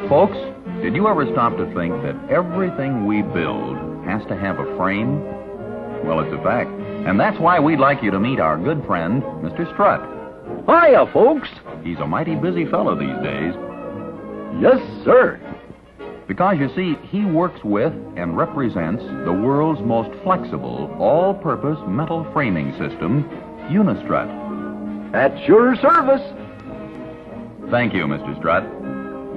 Folks, did you ever stop to think that everything we build has to have a frame? Well, it's a fact. And that's why we'd like you to meet our good friend, Mr. Strut. Hiya, folks. He's a mighty busy fellow these days. Yes, sir. Because, you see, he works with and represents the world's most flexible, all-purpose metal framing system, Unistrut. At your service. Thank you, Mr. Strut.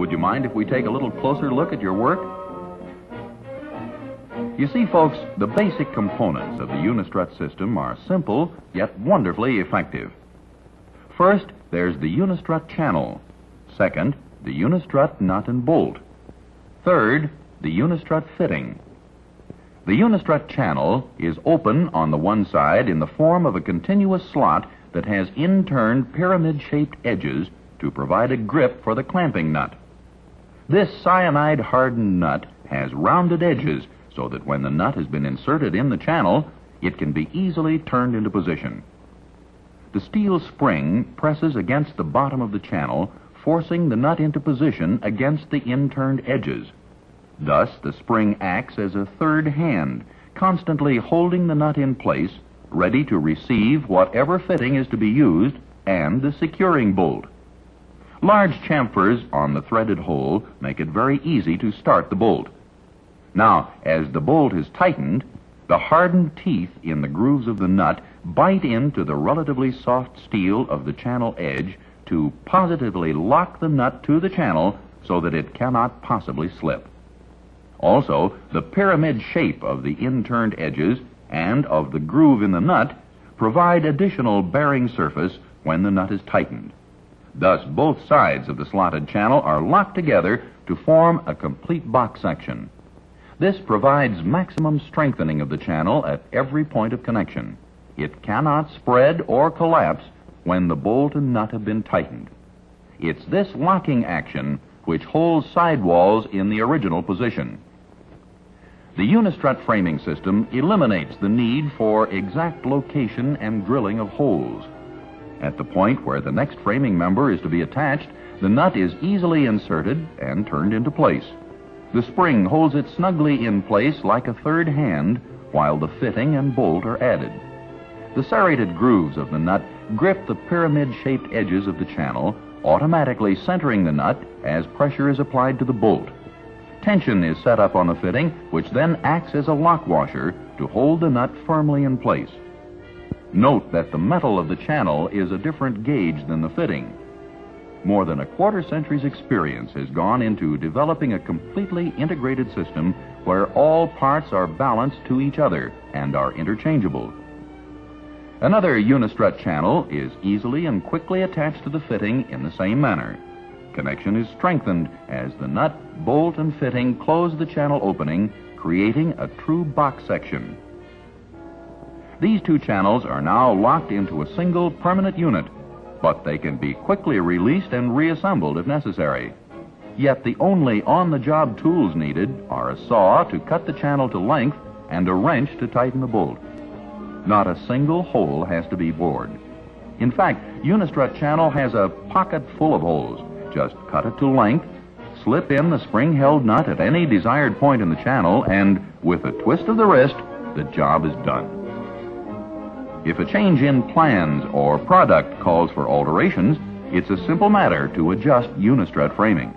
Would you mind if we take a little closer look at your work? You see, folks, the basic components of the Unistrut system are simple, yet wonderfully effective. First, there's the Unistrut channel. Second, the Unistrut nut and bolt. Third, the Unistrut fitting. The Unistrut channel is open on the one side in the form of a continuous slot that has in-turned pyramid-shaped edges to provide a grip for the clamping nut. This cyanide-hardened nut has rounded edges so that when the nut has been inserted in the channel, it can be easily turned into position. The steel spring presses against the bottom of the channel, forcing the nut into position against the in-turned edges. Thus, the spring acts as a third hand, constantly holding the nut in place, ready to receive whatever fitting is to be used, and the securing bolt. Large chamfers on the threaded hole make it very easy to start the bolt. Now, as the bolt is tightened, the hardened teeth in the grooves of the nut bite into the relatively soft steel of the channel edge to positively lock the nut to the channel so that it cannot possibly slip. Also, the pyramid shape of the in-turned edges and of the groove in the nut provide additional bearing surface when the nut is tightened. Thus, both sides of the slotted channel are locked together to form a complete box section. This provides maximum strengthening of the channel at every point of connection. It cannot spread or collapse when the bolt and nut have been tightened. It's this locking action which holds sidewalls in the original position. The Unistrut framing system eliminates the need for exact location and drilling of holes. At the point where the next framing member is to be attached, the nut is easily inserted and turned into place. The spring holds it snugly in place like a third hand, while the fitting and bolt are added. The serrated grooves of the nut grip the pyramid-shaped edges of the channel, automatically centering the nut as pressure is applied to the bolt. Tension is set up on the fitting, which then acts as a lock washer to hold the nut firmly in place. Note that the metal of the channel is a different gauge than the fitting. More than a quarter century's experience has gone into developing a completely integrated system where all parts are balanced to each other and are interchangeable. Another Unistrut channel is easily and quickly attached to the fitting in the same manner. Connection is strengthened as the nut, bolt, and fitting close the channel opening, creating a true box section. These two channels are now locked into a single permanent unit, but they can be quickly released and reassembled if necessary. Yet the only on-the-job tools needed are a saw to cut the channel to length and a wrench to tighten the bolt. Not a single hole has to be bored. In fact, Unistrut channel has a pocket full of holes. Just cut it to length, slip in the spring-held nut at any desired point in the channel, and with a twist of the wrist, the job is done. If a change in plans or product calls for alterations, it's a simple matter to adjust Unistrut framing.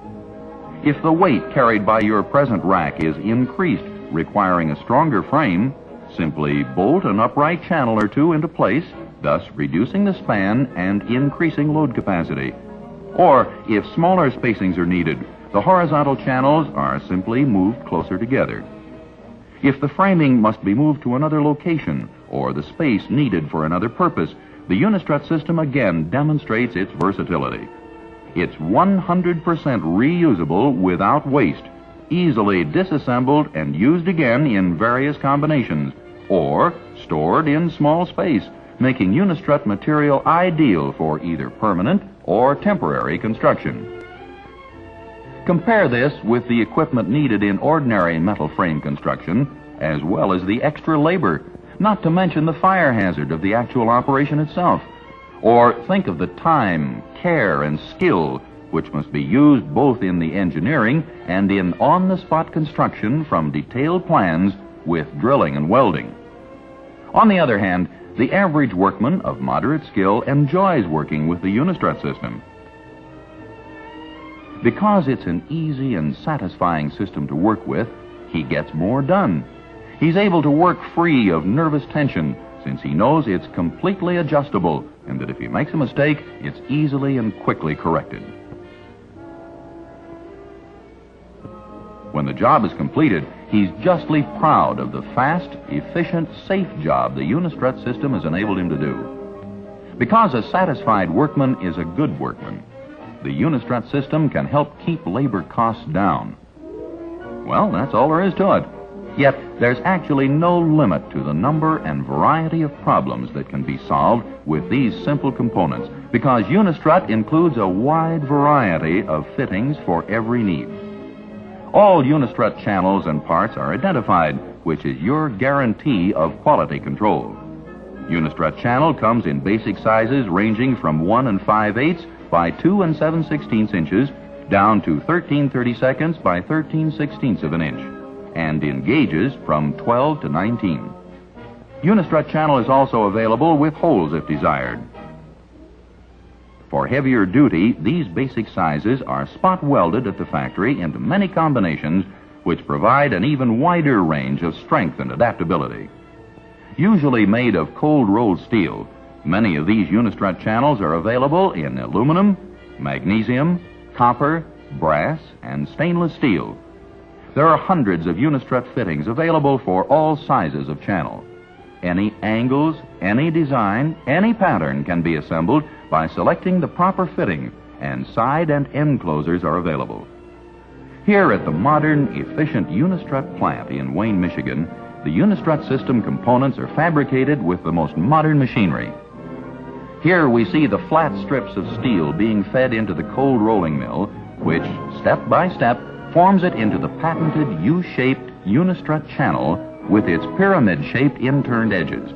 If the weight carried by your present rack is increased, requiring a stronger frame, simply bolt an upright channel or two into place, thus reducing the span and increasing load capacity. Or, if smaller spacings are needed, the horizontal channels are simply moved closer together. If the framing must be moved to another location, or the space needed for another purpose, the Unistrut system again demonstrates its versatility. It's 100% reusable without waste, easily disassembled and used again in various combinations, or stored in small space, making Unistrut material ideal for either permanent or temporary construction. Compare this with the equipment needed in ordinary metal frame construction, as well as the extra labor, not to mention the fire hazard of the actual operation itself. Or think of the time, care, and skill which must be used both in the engineering and in on-the-spot construction from detailed plans with drilling and welding. On the other hand, the average workman of moderate skill enjoys working with the Unistrut system. Because it's an easy and satisfying system to work with, he gets more done. He's able to work free of nervous tension, since he knows it's completely adjustable and that if he makes a mistake, it's easily and quickly corrected. When the job is completed, he's justly proud of the fast, efficient, safe job the Unistrut system has enabled him to do. Because a satisfied workman is a good workman, the Unistrut system can help keep labor costs down. Well, that's all there is to it. Yet, there's actually no limit to the number and variety of problems that can be solved with these simple components, because Unistrut includes a wide variety of fittings for every need. All Unistrut channels and parts are identified, which is your guarantee of quality control. Unistrut channel comes in basic sizes ranging from 1 5/8 by 2 7/16 inches down to 13/32 by 13/16 of an inch, and in gauges from 12 to 19. Unistrut channel is also available with holes if desired. For heavier duty, these basic sizes are spot welded at the factory into many combinations which provide an even wider range of strength and adaptability. Usually made of cold rolled steel, many of these Unistrut channels are available in aluminum, magnesium, copper, brass, and stainless steel. There are hundreds of Unistrut fittings available for all sizes of channel. Any angles, any design, any pattern can be assembled by selecting the proper fitting, and side and end closers are available. Here at the modern, efficient Unistrut plant in Wayne, Michigan, the Unistrut system components are fabricated with the most modern machinery. Here we see the flat strips of steel being fed into the cold rolling mill, which, step by step, forms it into the patented U-shaped Unistrut channel with its pyramid-shaped inturned edges.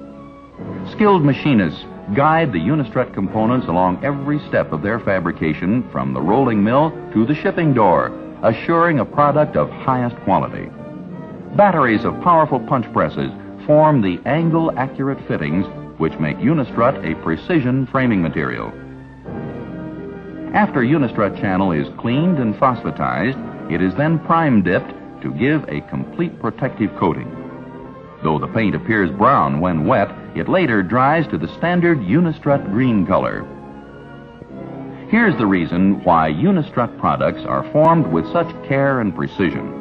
Skilled machinists guide the Unistrut components along every step of their fabrication from the rolling mill to the shipping door, assuring a product of highest quality. Batteries of powerful punch presses form the angle-accurate fittings which make Unistrut a precision framing material. After Unistrut channel is cleaned and phosphatized, it is then prime-dipped to give a complete protective coating. Though the paint appears brown when wet, it later dries to the standard Unistrut green color. Here's the reason why Unistrut products are formed with such care and precision.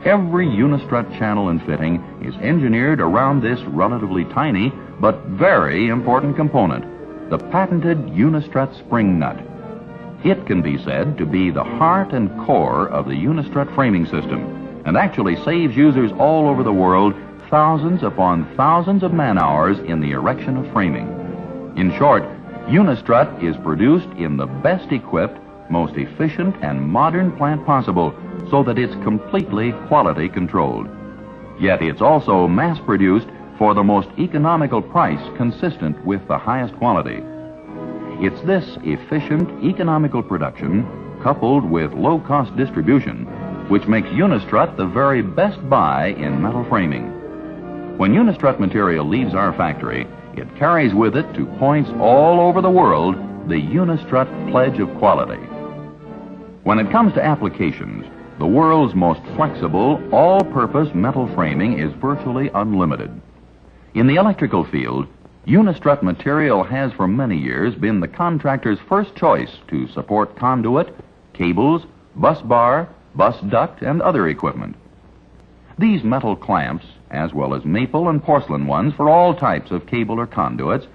Every Unistrut channel and fitting is engineered around this relatively tiny but very important component, the patented Unistrut spring nut. It can be said to be the heart and core of the Unistrut framing system, and actually saves users all over the world thousands upon thousands of man-hours in the erection of framing. In short, Unistrut is produced in the best equipped, most efficient, and modern plant possible, so that it's completely quality controlled. Yet it's also mass-produced for the most economical price consistent with the highest quality. It's this efficient, economical production, coupled with low-cost distribution, which makes Unistrut the very best buy in metal framing. When Unistrut material leaves our factory, it carries with it to points all over the world the Unistrut pledge of quality. When it comes to applications, the world's most flexible, all-purpose metal framing is virtually unlimited. In the electrical field, Unistrut material has for many years been the contractor's first choice to support conduit, cables, bus bar, bus duct, and other equipment. These metal clamps, as well as maple and porcelain ones for all types of cable or conduits,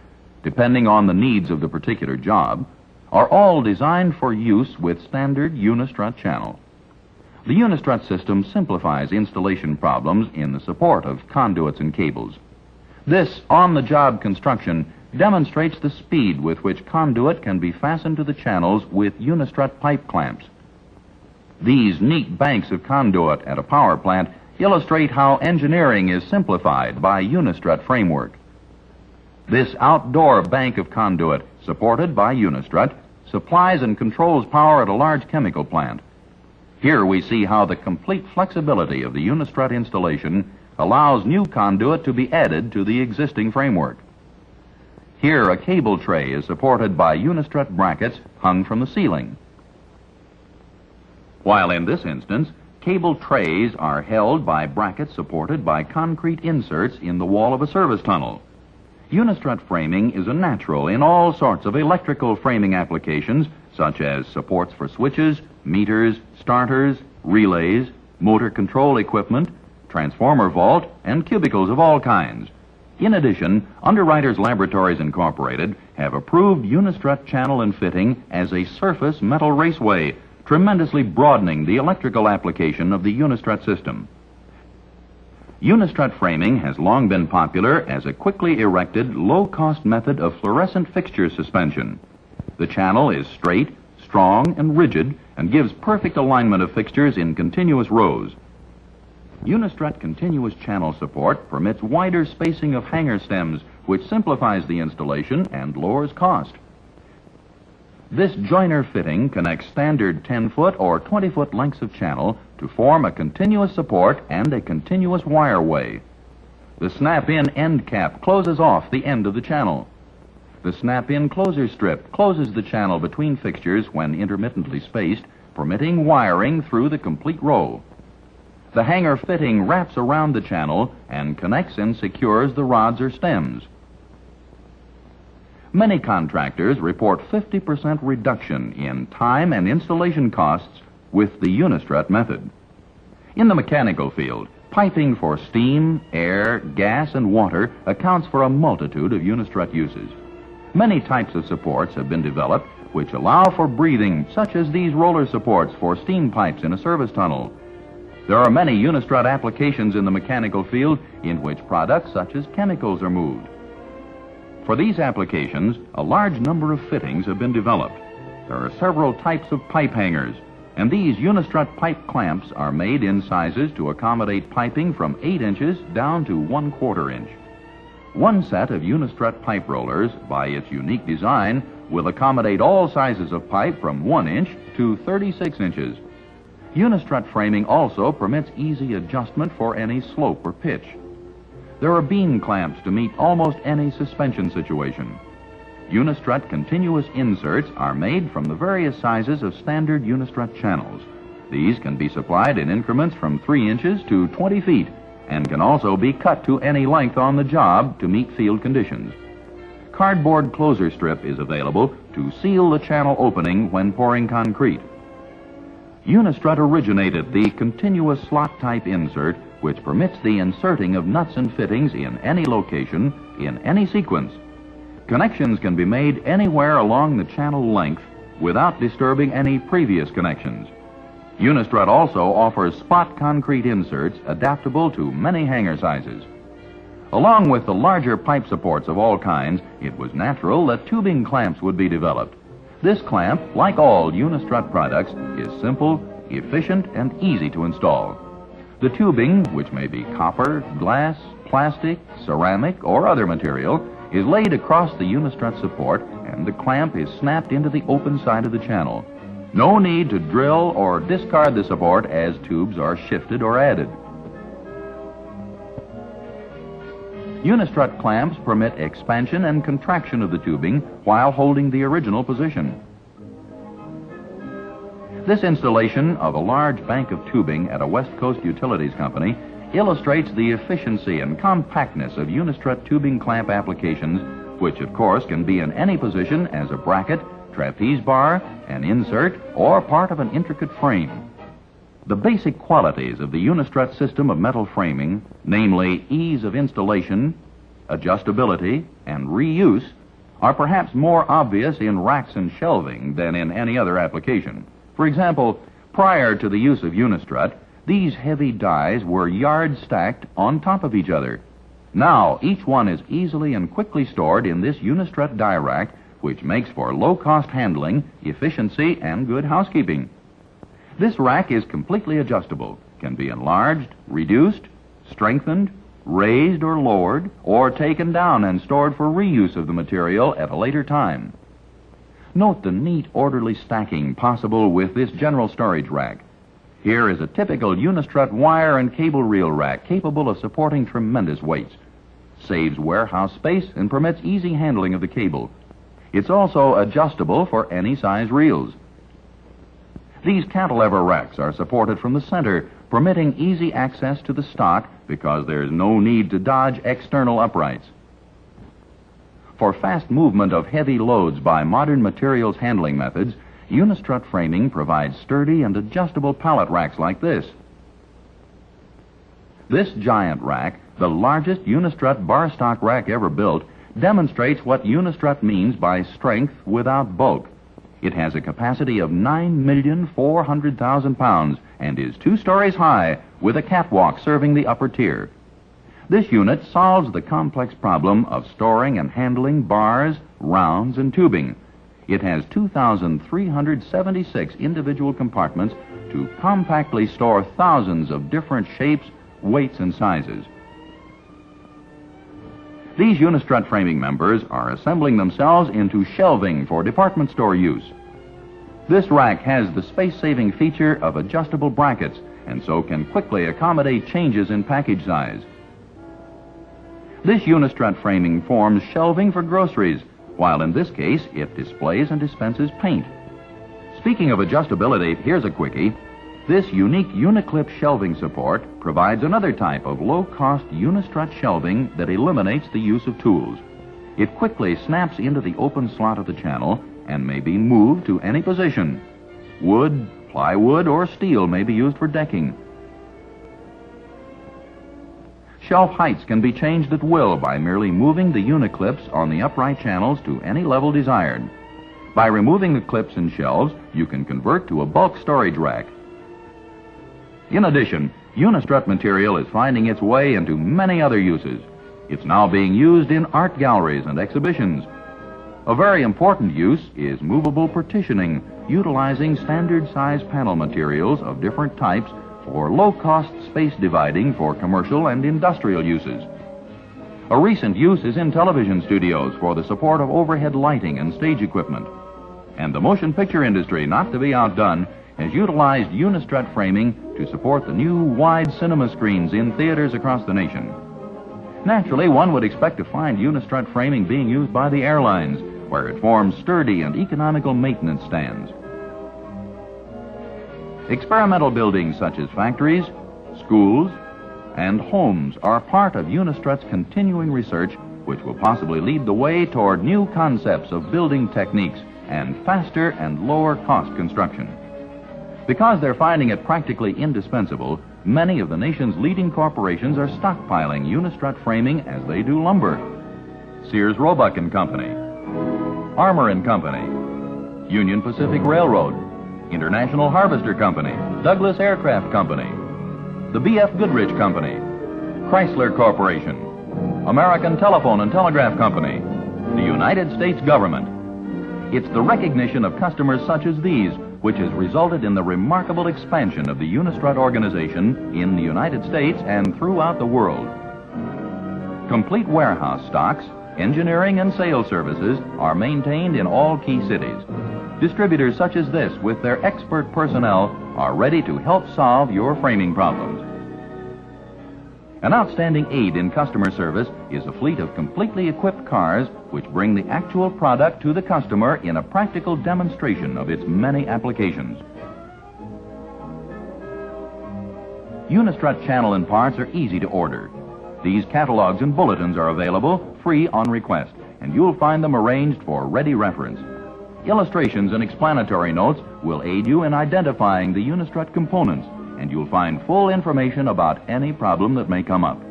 depending on the needs of the particular job, are all designed for use with standard Unistrut channel. The Unistrut system simplifies installation problems in the support of conduits and cables. This on-the-job construction demonstrates the speed with which conduit can be fastened to the channels with Unistrut pipe clamps. These neat banks of conduit at a power plant illustrate how engineering is simplified by Unistrut framework. This outdoor bank of conduit, supported by Unistrut, supplies and controls power at a large chemical plant. Here we see how the complete flexibility of the Unistrut installation allows new conduit to be added to the existing framework. Here a cable tray is supported by Unistrut brackets hung from the ceiling. While in this instance, cable trays are held by brackets supported by concrete inserts in the wall of a service tunnel. Unistrut framing is a natural in all sorts of electrical framing applications, such as supports for switches, meters, starters, relays, motor control equipment, transformer vault, and cubicles of all kinds. In addition, Underwriters Laboratories Incorporated have approved Unistrut channel and fitting as a surface metal raceway, tremendously broadening the electrical application of the Unistrut system. Unistrut framing has long been popular as a quickly erected, low-cost method of fluorescent fixture suspension. The channel is straight, strong, and rigid, and gives perfect alignment of fixtures in continuous rows. Unistrut continuous channel support permits wider spacing of hanger stems, which simplifies the installation and lowers cost. This joiner fitting connects standard 10-foot or 20-foot lengths of channel to form a continuous support and a continuous wireway. The snap-in end cap closes off the end of the channel. The snap-in closer strip closes the channel between fixtures when intermittently spaced, permitting wiring through the complete row. The hanger fitting wraps around the channel and connects and secures the rods or stems. Many contractors report 50% reduction in time and installation costs with the Unistrut method. In the mechanical field, piping for steam, air, gas, and water accounts for a multitude of Unistrut uses. Many types of supports have been developed which allow for breathing, such as these roller supports for steam pipes in a service tunnel. There are many Unistrut applications in the mechanical field in which products such as chemicals are moved. For these applications, a large number of fittings have been developed. There are several types of pipe hangers, and these Unistrut pipe clamps are made in sizes to accommodate piping from 8 inches down to 1/4 inch. One set of Unistrut pipe rollers, by its unique design, will accommodate all sizes of pipe from 1 inch to 36 inches. Unistrut framing also permits easy adjustment for any slope or pitch. There are beam clamps to meet almost any suspension situation. Unistrut continuous inserts are made from the various sizes of standard Unistrut channels. These can be supplied in increments from 3 inches to 20 feet and can also be cut to any length on the job to meet field conditions. Cardboard closer strip is available to seal the channel opening when pouring concrete. Unistrut originated the continuous slot type insert, which permits the inserting of nuts and fittings in any location, in any sequence. Connections can be made anywhere along the channel length without disturbing any previous connections. Unistrut also offers spot concrete inserts adaptable to many hanger sizes. Along with the larger pipe supports of all kinds, it was natural that tubing clamps would be developed. This clamp, like all Unistrut products, is simple, efficient, and easy to install. The tubing, which may be copper, glass, plastic, ceramic, or other material, is laid across the Unistrut support, and the clamp is snapped into the open side of the channel. No need to drill or discard the support as tubes are shifted or added. Unistrut clamps permit expansion and contraction of the tubing while holding the original position. This installation of a large bank of tubing at a West Coast utilities company illustrates the efficiency and compactness of Unistrut tubing clamp applications, which of course can be in any position as a bracket, trapeze bar, an insert, or part of an intricate frame. The basic qualities of the Unistrut system of metal framing, namely ease of installation, adjustability, and reuse, are perhaps more obvious in racks and shelving than in any other application. For example, prior to the use of Unistrut, these heavy dies were yard stacked on top of each other. Now, each one is easily and quickly stored in this Unistrut die rack, which makes for low-cost handling, efficiency, and good housekeeping. This rack is completely adjustable, can be enlarged, reduced, strengthened, raised or lowered, or taken down and stored for reuse of the material at a later time. Note the neat, orderly stacking possible with this general storage rack. Here is a typical Unistrut wire and cable reel rack capable of supporting tremendous weights. Saves warehouse space and permits easy handling of the cable. It's also adjustable for any size reels. These cantilever racks are supported from the center, permitting easy access to the stock because there's no need to dodge external uprights. For fast movement of heavy loads by modern materials handling methods, Unistrut framing provides sturdy and adjustable pallet racks like this. This giant rack, the largest Unistrut bar stock rack ever built, demonstrates what Unistrut means by strength without bulk. It has a capacity of 9,400,000 pounds and is 2 stories high with a catwalk serving the upper tier. This unit solves the complex problem of storing and handling bars, rounds, and tubing. It has 2,376 individual compartments to compactly store thousands of different shapes, weights, and sizes. These Unistrut framing members are assembling themselves into shelving for department store use. This rack has the space-saving feature of adjustable brackets and so can quickly accommodate changes in package size. This Unistrut framing forms shelving for groceries, while in this case it displays and dispenses paint. Speaking of adjustability, here's a quickie. This unique Uniclip shelving support provides another type of low-cost Unistrut shelving that eliminates the use of tools. It quickly snaps into the open slot of the channel and may be moved to any position. Wood, plywood, or steel may be used for decking. Shelf heights can be changed at will by merely moving the Uniclips on the upright channels to any level desired. By removing the clips and shelves, you can convert to a bulk storage rack. In addition, Unistrut material is finding its way into many other uses. It's now being used in art galleries and exhibitions. A very important use is movable partitioning, utilizing standard size panel materials of different types for low-cost space dividing for commercial and industrial uses. A recent use is in television studios for the support of overhead lighting and stage equipment. And the motion picture industry, not to be outdone, has utilized Unistrut framing to support the new wide cinema screens in theaters across the nation. Naturally, one would expect to find Unistrut framing being used by the airlines, where it forms sturdy and economical maintenance stands. Experimental buildings such as factories, schools, and homes are part of Unistrut's continuing research, which will possibly lead the way toward new concepts of building techniques and faster and lower cost construction. Because they're finding it practically indispensable, many of the nation's leading corporations are stockpiling Unistrut framing as they do lumber. Sears Roebuck and Company, Armour and Company, Union Pacific Railroad, International Harvester Company, Douglas Aircraft Company, the B.F. Goodrich Company, Chrysler Corporation, American Telephone and Telegraph Company, the United States government. It's the recognition of customers such as these which has resulted in the remarkable expansion of the Unistrut organization in the United States and throughout the world. Complete warehouse stocks, engineering, and sales services are maintained in all key cities. Distributors such as this, with their expert personnel, are ready to help solve your framing problems. An outstanding aid in customer service is a fleet of completely equipped cars which bring the actual product to the customer in a practical demonstration of its many applications. Unistrut channel and parts are easy to order. These catalogs and bulletins are available free on request, and you'll find them arranged for ready reference. Illustrations and explanatory notes will aid you in identifying the Unistrut components, and you'll find full information about any problem that may come up.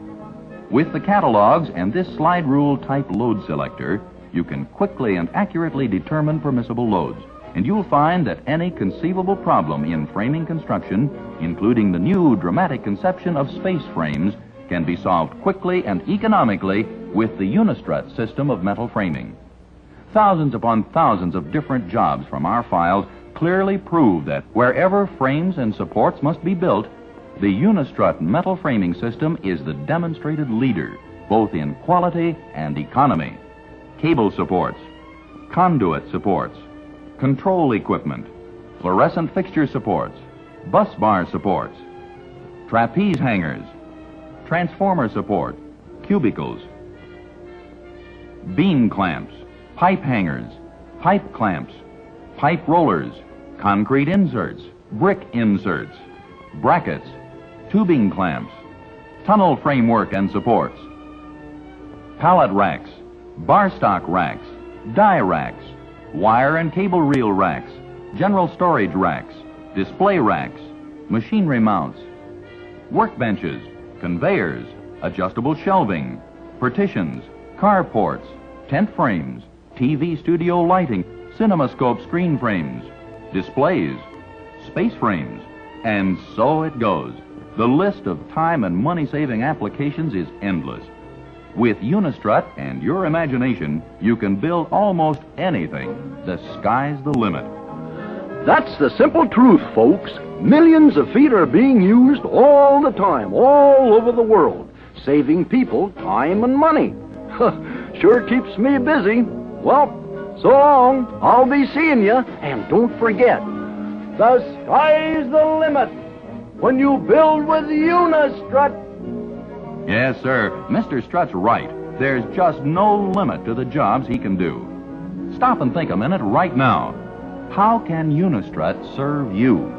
With the catalogs and this slide rule type load selector, you can quickly and accurately determine permissible loads, and you'll find that any conceivable problem in framing construction, including the new dramatic conception of space frames, can be solved quickly and economically with the Unistrut system of metal framing. Thousands upon thousands of different jobs from our files clearly prove that wherever frames and supports must be built, the Unistrut metal framing system is the demonstrated leader, both in quality and economy. Cable supports, conduit supports, control equipment, fluorescent fixture supports, bus bar supports, trapeze hangers, transformer support, cubicles, beam clamps, pipe hangers, pipe clamps, pipe rollers, concrete inserts, brick inserts, brackets, tubing clamps, tunnel framework and supports, pallet racks, bar stock racks, die racks, wire and cable reel racks, general storage racks, display racks, machinery mounts, workbenches, conveyors, adjustable shelving, partitions, carports, tent frames, TV studio lighting, cinemascope screen frames, displays, space frames, and so it goes. The list of time and money-saving applications is endless. With Unistrut and your imagination, you can build almost anything. The sky's the limit. That's the simple truth, folks. Millions of feet are being used all the time, all over the world, saving people time and money. Sure keeps me busy. Well, so long. I'll be seeing you. And don't forget, the sky's the limit when you build with Unistrut. Yes, sir. Mr. Strut's right. There's just no limit to the jobs he can do. Stop and think a minute right now. How can Unistrut serve you?